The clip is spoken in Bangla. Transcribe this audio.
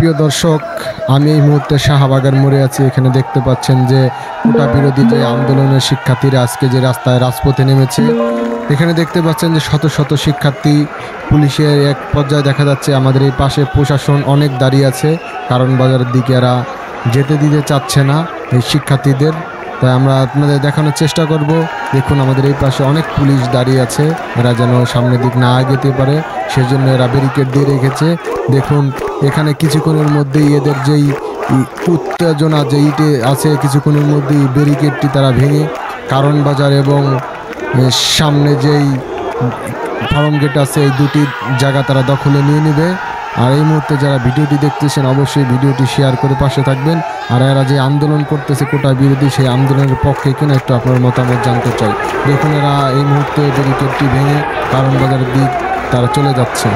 সুপ্রিয় দর্শক, আমি এই মুহূর্তে শাহবাগের মোড়ে আছি। এখানে দেখতে পাচ্ছেন যে কোটা বিরোধী যে আন্দোলনের শিক্ষার্থীরা আজকে যে রাজপথে নেমেছে। এখানে দেখতে পাচ্ছেন যে শত শত শিক্ষার্থী, পুলিশের এক পর্যায়ে দেখা যাচ্ছে আমাদের এই পাশে প্রশাসন অনেক দাঁড়িয়ে আছে, কারণ বাজারের দিকে এরা যেতে দিতে চাচ্ছে না এই শিক্ষার্থীদের। তাই আমরা আপনাদের দেখানোর চেষ্টা করব। দেখুন আমাদের এই পাশে অনেক পুলিশ দাঁড়িয়ে আছে, এরা যেন সামনের দিক না এগোতে পারে সেজন্য এরা ব্যারিকেড দিয়ে রেখেছে। দেখুন এখানে কিছুক্ষণের মধ্যেই এদের যেই উত্তেজনা যেইটে আছে, কিছুক্ষণের মধ্যেই ব্যারিকেডটি তারা ভেঙে কারণ বাজার এবং সামনে যেই ফার্ম গেট আছে এই দুটি জায়গা তারা দখলে নিয়ে নেবে। আর এই মুহূর্তে যারা ভিডিওটি দেখতেছেন অবশ্যই ভিডিওটি শেয়ার করে পাশে থাকবেন। আর এরা যে আন্দোলন করতেছে কোটা বিরোধী, সেই আন্দোলনের পক্ষে কিনা একটু আপনার মতামত জানতে চাই। দেখুন এরা এই মুহূর্তে ব্যারিকেডটি ভেঙে কারণ বাজারের দিক তারা চলে যাচ্ছে।